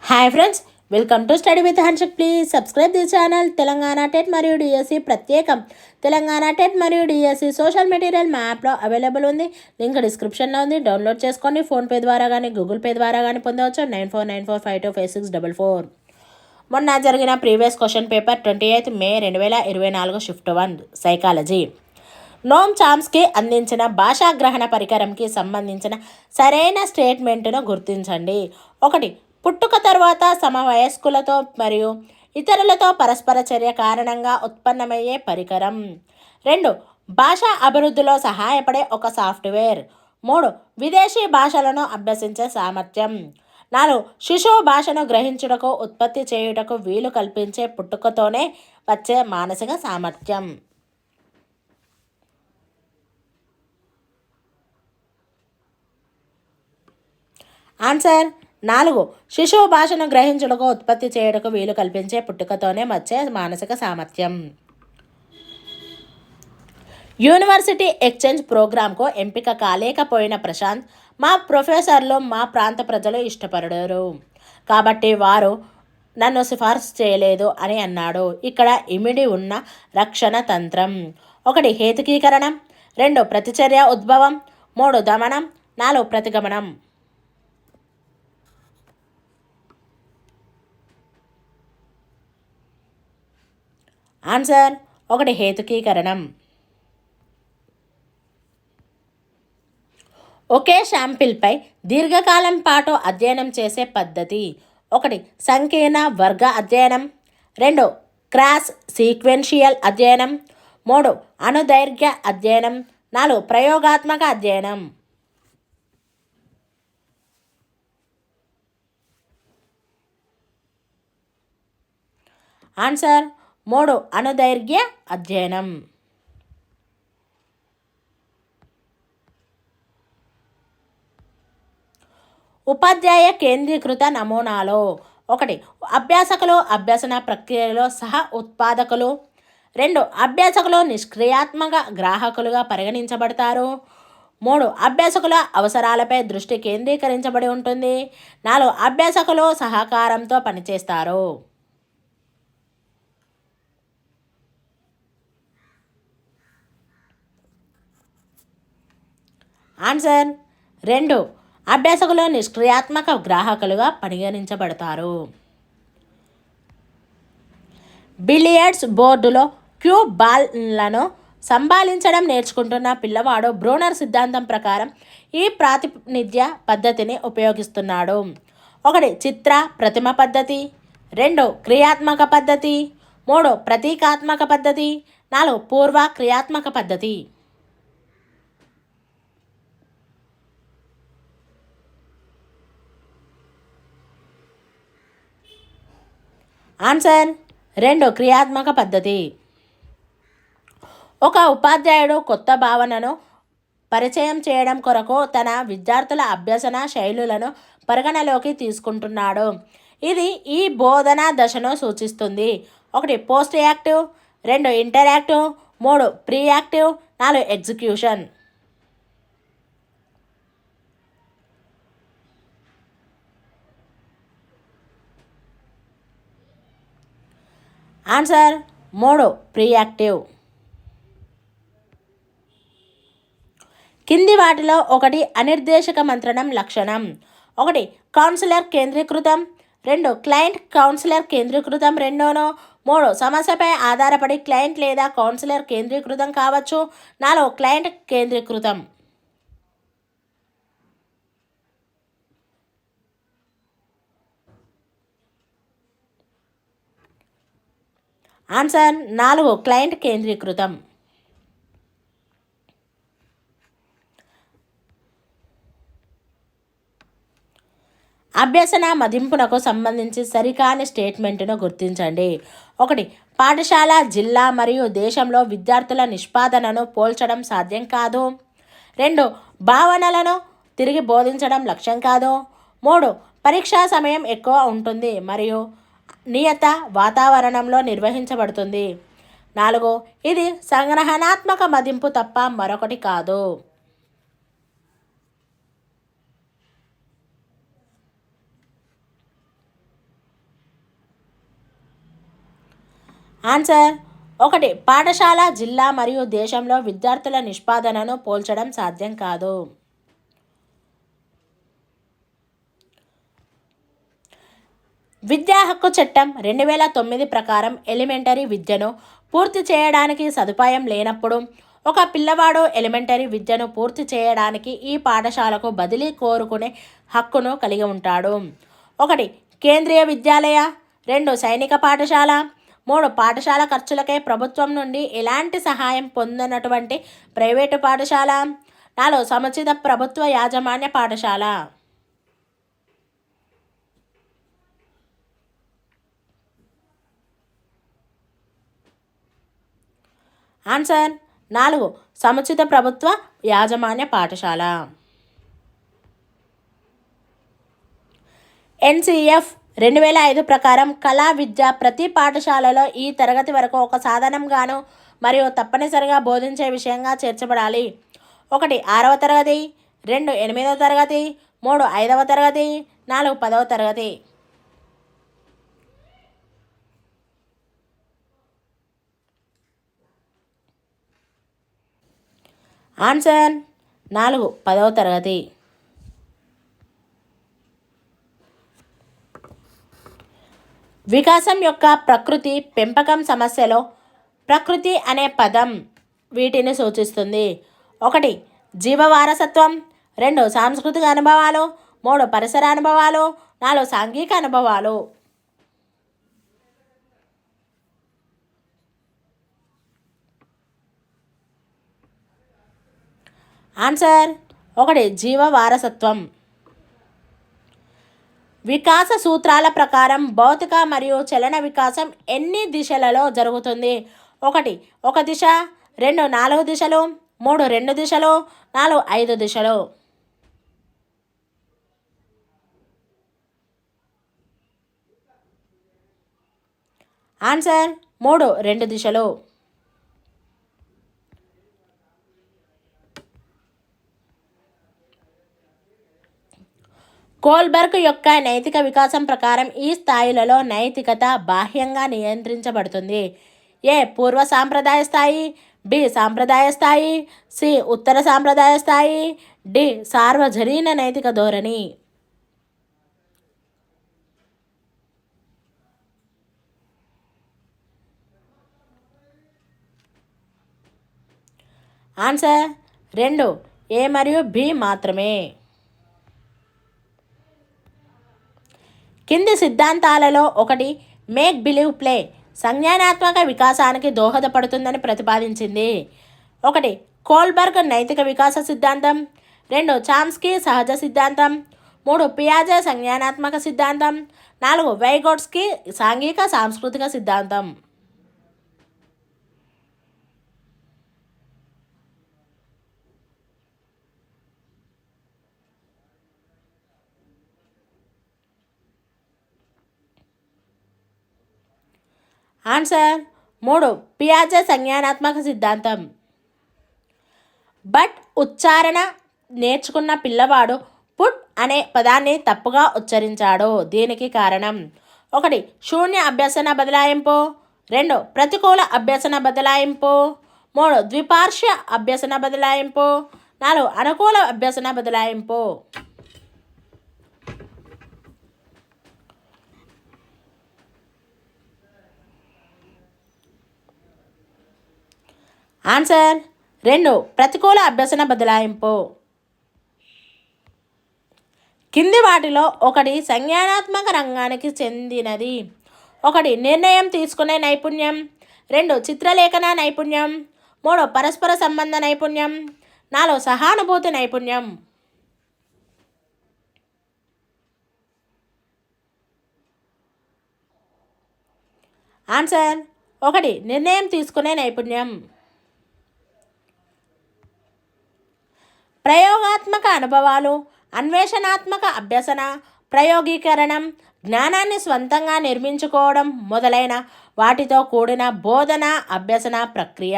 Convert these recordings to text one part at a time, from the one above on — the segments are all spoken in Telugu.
Hi friends, welcome to study with Hanshak. Please subscribe the channel. Telangana TET మరియు డిఎస్సి ప్రత్యేకం. తెలంగాణ టెట్ మరియు డిఎస్సి సోషల్ మెటీరియల్ మ్యాప్లో అవైలబుల్ ఉంది. లింక్ డిస్క్రిప్షన్లో ఉంది. డౌన్లోడ్ చేసుకోండి. ఫోన్పే ద్వారా కానీ గూగుల్ పే ద్వారా కానీ పొందవచ్చు. 9494525644. మొన్న జరిగిన ప్రీవియస్ క్వశ్చన్ పేపర్ 28 మే 2024 షిఫ్ట్ 1 సైకాలజీ. నోమ్ చామ్స్కీ అందించిన భాషాగ్రహణ పరికరంకి సంబంధించిన సరైన స్టేట్మెంట్ను గుర్తించండి. 1. పుట్టుక తర్వాత సమవయస్కులతో మరియు ఇతరులతో పరస్పర చర్య కారణంగా ఉత్పన్నమయ్యే పరికరం. 2. భాషా అభివృద్ధిలో సహాయపడే ఒక సాఫ్ట్వేర్. 3. విదేశీ భాషలను అభ్యసించే సామర్థ్యం. 4. శిశువు భాషను గ్రహించుటకు ఉత్పత్తి చేయుటకు వీలు కల్పించే పుట్టుకతోనే వచ్చే మానసిక సామర్థ్యం. ఆన్సర్ 4. శిశువు భాషను గ్రహించుటకు ఉత్పత్తి చేయుటకు వీలు కల్పించే పుట్టుకతోనే వచ్చే మానసిక సామర్థ్యం. యూనివర్సిటీ ఎక్స్చేంజ్ ప్రోగ్రాంకు ఎంపిక కాలేకపోయిన ప్రశాంత్, మా ప్రొఫెసర్లు మా ప్రాంత ప్రజలు ఇష్టపడరు కాబట్టి వారు నన్ను సిఫార్సు చేయలేదు అని అన్నాడు. ఇక్కడ ఇమిడి ఉన్న రక్షణ తంత్రం. 1. హేతుకీకరణం. 2. ప్రతిచర్య ఉద్భవం. 3. దమనం. 4. ప్రతిగమనం. ఆన్సర్ 1. హేతుకీకరణం. ఒకే శాంపిల్పై దీర్ఘకాలం పాటు అధ్యయనం చేసే పద్ధతి. 1. సంకీర్ణ వర్గ అధ్యయనం. 2. క్రాస్ సీక్వెన్షియల్ అధ్యయనం. 3. అణుదైర్ఘ్య అధ్యయనం. 4. ప్రయోగాత్మక అధ్యయనం. ఆన్సర్ 3. అణుదైర్ఘ్య అధ్యయనం. ఉపాధ్యాయ కేంద్రీకృత నమూనాలో. 1. అభ్యాసకులు అభ్యసన ప్రక్రియలో సహ ఉత్పాదకులు. 2. అభ్యాసకులు నిష్క్రియాత్మక గ్రాహకులుగా పరిగణించబడతారు. 3. అభ్యాసకుల అవసరాలపై దృష్టి కేంద్రీకరించబడి ఉంటుంది. 4. అభ్యాసకులు సహకారంతో పనిచేస్తారు. ఆన్సర్ 2. అభ్యాసకులు నిష్క్రియాత్మక గ్రాహకులుగా పరిగణించబడతారు. బిలియర్డ్స్ బోర్డులో క్యూ బాల్లను సంభాళించడం నేర్చుకుంటున్న పిల్లవాడు బ్రూనర్ సిద్ధాంతం ప్రకారం ఈ ప్రాతినిధ్య పద్ధతిని ఉపయోగిస్తున్నాడు. 1. చిత్ర ప్రతిమ పద్ధతి. 2. క్రియాత్మక పద్ధతి. 3. ప్రతీకాత్మక పద్ధతి. 4. పూర్వ క్రియాత్మక పద్ధతి. ఆన్సర్ 2. క్రియాత్మక పద్ధతి. ఒక ఉపాధ్యాయుడు కొత్త భావనను పరిచయం చేయడం కొరకు తన విద్యార్థుల అభ్యసన శైలులను పరిగణలోకి తీసుకుంటున్నాడు. ఇది ఈ బోధనా దశను సూచిస్తుంది. 1. Post active. 2. Interactive. 3. Pre active. 4. Execution. Answer 3. Pre active. కింది వాటిలో 1 అనిర్దేశక మంత్రణం లక్షణం. 1. కౌన్సిలర్ కేంద్రీకృతం. 2. క్లయింట్ కౌన్సిలర్ కేంద్రీకృతం 2. 3. సమస్యపై ఆధారపడి క్లయింట్ లేదా కౌన్సిలర్ కేంద్రీకృతం కావచ్చు. 4. క్లయింట్ కేంద్రీకృతం. ఆన్సర్ 4. క్లయింట్ కేంద్రీకృతం. అభ్యసన మదింపునకు సంబంధించి సరికాని స్టేట్మెంట్ను గుర్తించండి. 1. పాఠశాల, జిల్లా మరియు దేశంలో విద్యార్థుల నిష్పాదనను పోల్చడం సాధ్యం కాదు. 2. భావనలను తిరిగి బోధించడం లక్ష్యం కాదు. 3. పరీక్షా సమయం ఎక్కువ ఉంటుంది మరియు నియత వాతావరణంలో నిర్వహించబడుతుంది. 4. ఇది సంగ్రహణాత్మక మదింపు తప్ప మరొకటి కాదు. ఆన్సర్ ఒకటి పాఠశాల జిల్లా మరియు దేశంలో విద్యార్థుల నిష్పాదనను పోల్చడం సాధ్యం కాదు. విద్యా హక్కు చట్టం 2009 ప్రకారం ఎలిమెంటరీ విద్యను పూర్తి చేయడానికి సదుపాయం లేనప్పుడు ఒక పిల్లవాడు ఎలిమెంటరీ విద్యను పూర్తి చేయడానికి ఈ పాఠశాలకు బదిలీ కోరుకునే హక్కును కలిగి ఉంటాడు. ఒకటి కేంద్రీయ విద్యాలయ, 2 సైనిక పాఠశాల, 3 పాఠశాల ఖర్చులకే ప్రభుత్వం నుండి ఎలాంటి సహాయం పొందనటువంటి ప్రైవేటు పాఠశాల, 4 సముచిత ప్రభుత్వ యాజమాన్య పాఠశాల. ఆన్సర్ 4 సముచిత ప్రభుత్వ యాజమాన్య పాఠశాల. ఎన్సిఎఫ్ 2005 ప్రకారం కళా విద్య ప్రతి పాఠశాలలో ఈ తరగతి వరకు ఒక సాధనంగాను మరియు తప్పనిసరిగా బోధించే విషయంగా చేర్చబడాలి. 1 6వ తరగతి, 2 8వ తరగతి, 3 5వ తరగతి, 4 10వ తరగతి. ఆన్సర్ 4 10వ తరగతి. వికాసం యొక్క ప్రకృతి పెంపకం సమస్యలో ప్రకృతి అనే పదం వీటిని సూచిస్తుంది. 1 జీవ వారసత్వం, 2 సాంస్కృతిక అనుభవాలు, 3 పరిసర అనుభవాలు, 4 సాంఘిక అనుభవాలు. ఆన్సర్ 1 జీవ వారసత్వం. వికాస సూత్రాల ప్రకారం భౌతిక మరియు చలన వికాసం ఎన్ని దిశలలో జరుగుతుంది? 1 1 దిశ, 2 4 దిశలు, 3 2 దిశలు, 4 5 దిశలు. ఆన్సర్ 3 2 దిశలు. కోల్బర్గ్ యొక్క నైతిక వికాసం ప్రకారం ఈ స్థాయిలలో నైతికత బాహ్యంగా నియంత్రించబడుతుంది. ఏ పూర్వ సాంప్రదాయ స్థాయి, బి సాంప్రదాయ స్థాయి, సి ఉత్తర సాంప్రదాయ స్థాయి, డి సార్వజనీన నైతిక ధోరణి. ఆన్సర్ 2 ఏ మరియు బి మాత్రమే. కింది సిద్ధాంతాలలో 1 మేక్ బిలీవ్ ప్లే సంజ్ఞానాత్మక వికాసానికి దోహదపడుతుందని ప్రతిపాదించింది. 1 కోల్బర్గ్ నైతిక వికాస సిద్ధాంతం, 2 చామ్స్కీ సహజ సిద్ధాంతం, 3 పియాజే సంజ్ఞానాత్మక సిద్ధాంతం, 4 వైగోట్స్కీ సాంఘిక సాంస్కృతిక సిద్ధాంతం. ఆన్సర్ 3 పియాజే సంజ్ఞానాత్మక సిద్ధాంతం. బట్ ఉచ్చారణ నేర్చుకున్న పిల్లవాడు పుట్ అనే పదాన్ని తప్పుగా ఉచ్చరించాడు. దీనికి కారణం 1 శూన్య అభ్యసన బదలాయింపు, 2 ప్రతికూల అభ్యసన బదలాయింపు, 3 ద్విపార్శ్వ అభ్యసన బదలాయింపు, 4 అనుకూల అభ్యసన బదలాయింపు. ఆన్సర్ 2 ప్రతికూల అభ్యసన బదలాయింపు. కింది వాటిలో 1 సంజ్ఞానాత్మక రంగానికి చెందినది? 1 నిర్ణయం తీసుకునే నైపుణ్యం, 2 చిత్రలేఖన నైపుణ్యం, 3 పరస్పర సంబంధ నైపుణ్యం, 4 సహానుభూతి నైపుణ్యం. ఆన్సర్ 1 నిర్ణయం తీసుకునే నైపుణ్యం. ప్రయోగాత్మక అనుభవాలు, అన్వేషణాత్మక అభ్యసన, ప్రయోగీకరణం, జ్ఞానాన్ని స్వంతంగా నిర్మించుకోవడం మొదలైన వాటితో కూడిన బోధన అభ్యసన ప్రక్రియ.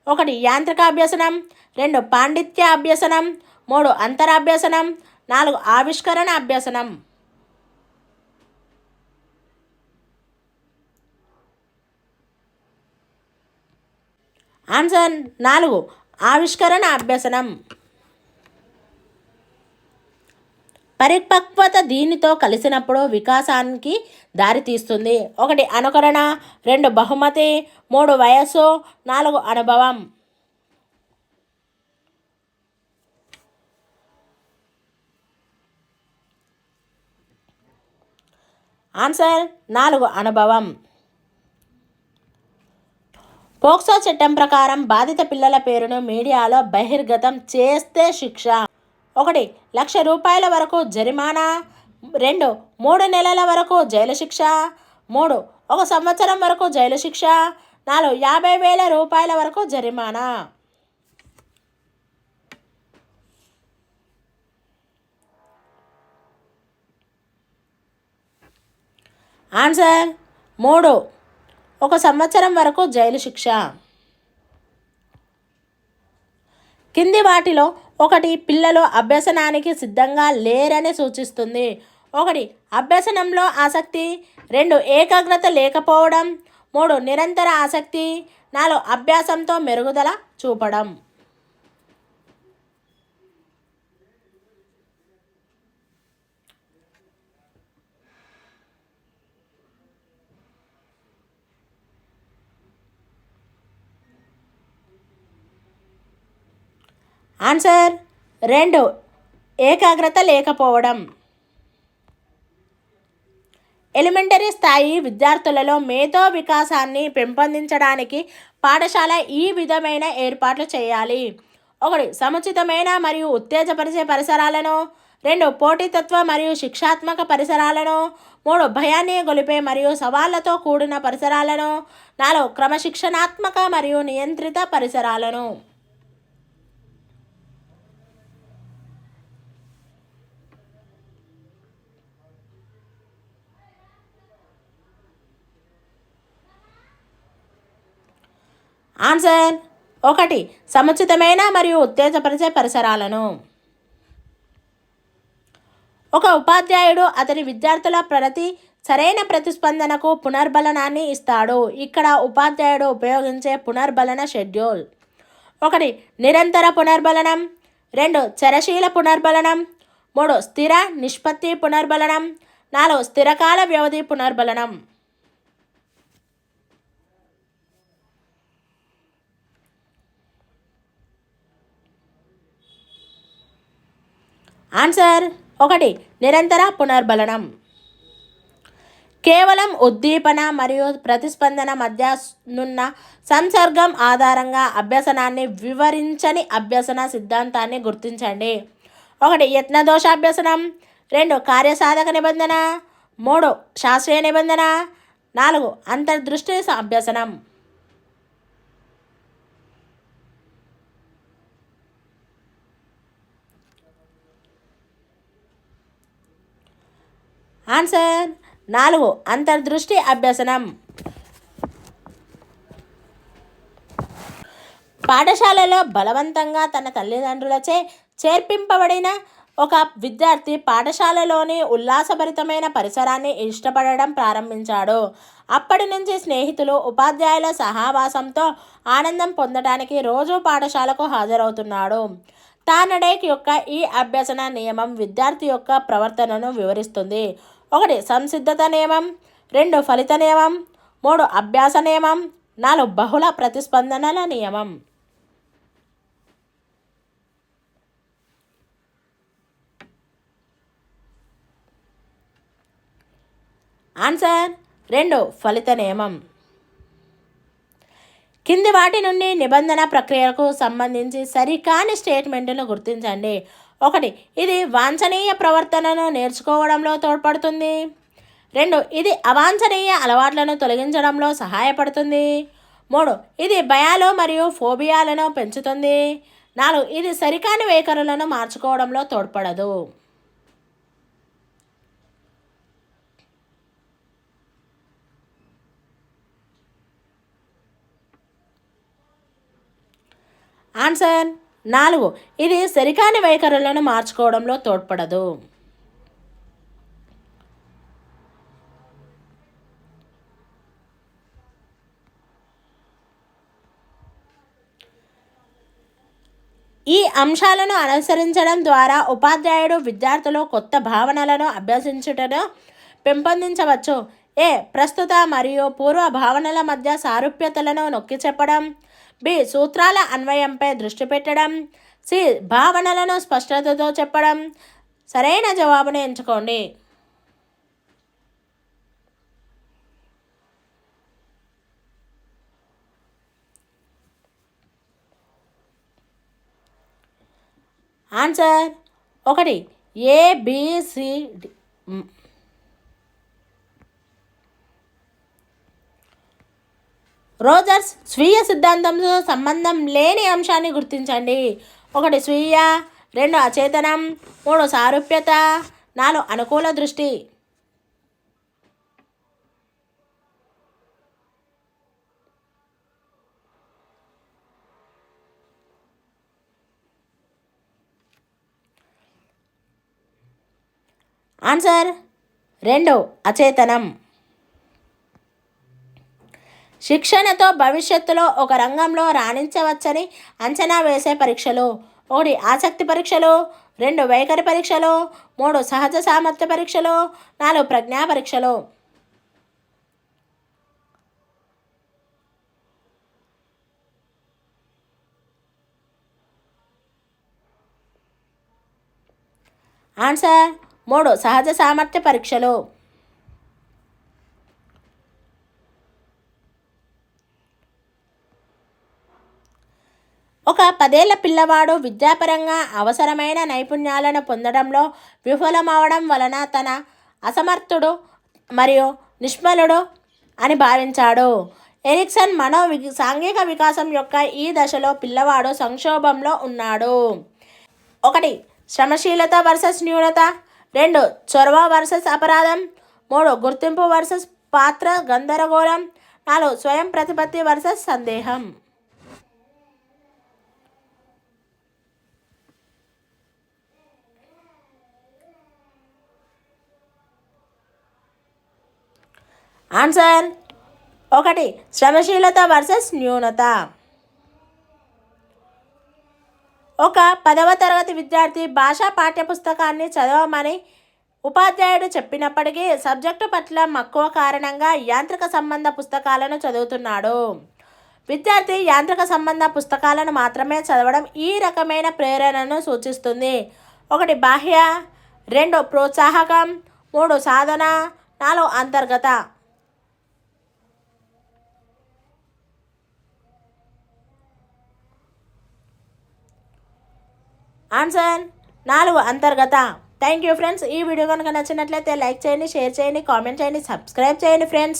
1 యాంత్రిక అభ్యసనం, 2 పాండిత్య అభ్యసనం, 3 అంతరాభ్యసనం, 4 ఆవిష్కరణ అభ్యసనం. ఆన్సర్ 4 ఆవిష్కరణ అభ్యసనం. పరిపక్వత దీనితో కలిసినప్పుడు వికాసానికి దారితీస్తుంది. 1 అనుకరణ, 2 బహుమతి, 3 వయస్సు, 4 అనుభవం. ఆన్సర్ 4 అనుభవం. పోక్సో చట్టం ప్రకారం బాధిత పిల్లల పేరును మీడియాలో బహిర్గతం చేస్తే శిక్ష: 1 ₹1,00,000 వరకు జరిమానా, 2 3 నెలల వరకు జైలు శిక్ష, 3 1 సంవత్సరం వరకు జైలు శిక్ష, 4 ₹50,000 వరకు జరిమానా. ఆన్సర్ 3 1 సంవత్సరం వరకు జైలు శిక్ష. కింది వాటిలో 1 పిల్లలు అభ్యసనానికి సిద్ధంగా లేరని సూచిస్తుంది. 1 అభ్యసనంలో ఆసక్తి, 2 ఏకాగ్రత లేకపోవడం, 3 నిరంతర ఆసక్తి, 4 అభ్యాసంతో మెరుగుదల చూపడం. ఆన్సర్ 2 ఏకాగ్రత లేకపోవడం. ఎలిమెంటరీ స్థాయి విద్యార్థులలో మేధో వికాసాన్ని పెంపొందించడానికి పాఠశాల ఈ విధమైన ఏర్పాట్లు చేయాలి. 1 సముచితమైన మరియు ఉత్తేజపరిచే పరిసరాలను, 2 పోటీతత్వ మరియు శిక్షాత్మక పరిసరాలను, 3 భయాన్ని గొలిపే మరియు సవాళ్లతో కూడిన పరిసరాలను, 4 క్రమశిక్షణాత్మక మరియు నియంత్రిత పరిసరాలను. ఆన్సర్ 1 సముచితమైన మరియు ఉత్తేజపరిచే పరిసరాలను. ఒక ఉపాధ్యాయుడు అతని విద్యార్థుల సరైన ప్రతిస్పందనకు పునర్బలనాన్ని ఇస్తాడు. ఇక్కడ ఉపాధ్యాయుడు ఉపయోగించే పునర్బలన షెడ్యూల్: 1 నిరంతర పునర్బలనం, 2 చరశీల పునర్బలనం, 3 స్థిర నిష్పత్తి పునర్బలనం, 4 స్థిరకాల వ్యవధి పునర్బలనం. ఆన్సర్ 1 నిరంతర పునర్బలనం. కేవలం ఉద్దీపన మరియు ప్రతిస్పందన మధ్య నున్న సంసర్గం ఆధారంగా అభ్యసనాన్ని వివరించని అభ్యసన సిద్ధాంతాన్ని గుర్తించండి. 1 యత్నదోషాభ్యసనం, 2 కార్యసాధక నిబంధన, 3 శాస్త్రీయ నిబంధన, 4 అంతర్దృష్టి అభ్యసనం. ఆన్సర్ 4 అంతర్దృష్టి అభ్యసనం. పాఠశాలలో బలవంతంగా తన తల్లిదండ్రులచే చేర్పింపబడిన ఒక విద్యార్థి పాఠశాలలోని ఉల్లాసభరితమైన పరిసరాన్ని ఇష్టపడడం ప్రారంభించాడు. అప్పటి నుంచి స్నేహితులు, ఉపాధ్యాయుల సహవాసంతో ఆనందం పొందడానికి రోజు పాఠశాలకు హాజరవుతున్నాడు. తానడేక్ యొక్క ఈ అభ్యసన నియమం విద్యార్థి యొక్క ప్రవర్తనను వివరిస్తుంది. 1 సంసిద్ధత నియమం, 2 ఫలిత నియమం, 3 అభ్యాస నియమం, 4 బహుళ ప్రతిస్పందనల నియమం. ఆన్సర్ 2 ఫలిత నియమం. కింది వాటి నుండి నిబంధన ప్రక్రియకు సంబంధించి సరికాని స్టేట్మెంట్ను గుర్తించండి. 1 ఇది వాంఛనీయ ప్రవర్తనను నేర్చుకోవడంలో తోడ్పడుతుంది. 2 ఇది అవాంఛనీయ అలవాట్లను తొలగించడంలో సహాయపడుతుంది. 3 ఇది భయాలు మరియు ఫోబియాలను పెంచుతుంది. 4 ఇది సరికాని వైఖరులను మార్చుకోవడంలో తోడ్పడదు. ఆన్సర్ 4 ఇది సరికాని వైఖరులను మార్చుకోవడంలో తోడ్పడదు. ఈ అంశాలను అనుసరించడం ద్వారా ఉపాధ్యాయుడు విద్యార్థులు కొత్త భావనలను అభ్యసించుటను పెంపొందించవచ్చు. ప్రస్తుత మరియు పూర్వ భావనల మధ్య సారూప్యతలను నొక్కి చెప్పడం. సూత్రాల అన్వయంపై దృష్టి పెట్టడం. భావనలను స్పష్టతతో చెప్పడం. సరైన జవాబును ఎంచుకోండి. Answer 1 ABCD. రోజర్స్ స్వీయ సిద్ధాంతంతో సంబంధం లేని అంశాన్ని గుర్తించండి. 1 స్వీయ, 2 అచేతనం, 3 సారూప్యత, 4 అనుకూల దృష్టి. ఆన్సర్ 2 అచేతనం. శిక్షణతో భవిష్యత్తులో ఒక రంగంలో రాణించవచ్చని అంచనా వేసే పరీక్షలు. 1 ఆసక్తి పరీక్షలు, 2 వైఖరి పరీక్షలు, 3 సహజ సామర్థ్య పరీక్షలు, 4 ప్రజ్ఞా పరీక్షలు. ఆన్సర్ 3 సహజ సామర్థ్య పరీక్షలు. ఒక 10 ఏళ్ల పిల్లవాడు విద్యాపరంగా అవసరమైన నైపుణ్యాలను పొందడంలో విఫలమవడం వలన తన అసమర్థుడు మరియు నిష్ఫలుడు అని భావించాడు. ఎరిక్సన్ సాంఘిక వికాసం యొక్క ఈ దశలో పిల్లవాడు సంక్షోభంలో ఉన్నాడు. 1 శ్రమశీలత వర్సెస్ న్యూనత, 2 చొరవ వర్సెస్ అపరాధం, 3 గుర్తింపు వర్సెస్ పాత్ర గందరగోళం, 4 స్వయం ప్రతిపత్తి వర్సెస్ సందేహం. ఆన్సర్ 1 శ్రమశీలత వర్సెస్ న్యూనత. ఒక 10వ తరగతి విద్యార్థి భాషా పాఠ్యపుస్తకాన్ని చదవమని ఉపాధ్యాయుడు చెప్పినప్పటికీ సబ్జెక్టు పట్ల మక్కువ కారణంగా యాంత్రిక సంబంధ పుస్తకాలను చదువుతున్నాడు. విద్యార్థి యాంత్రిక సంబంధ పుస్తకాలను మాత్రమే చదవడం ఈ రకమైన ప్రేరణను సూచిస్తుంది. 1 బాహ్య, 2 ప్రోత్సాహకం, 3 సాధన, 4 అంతర్గత. ఆన్సర్ 4 అంతర్గత. Thank you friends. ఈ వీడియో కనుక నచ్చినట్లయితే లైక్ చేయండి, షేర్ చేయండి, కామెంట్ చేయండి, సబ్స్క్రైబ్ చేయండి ఫ్రెండ్స్.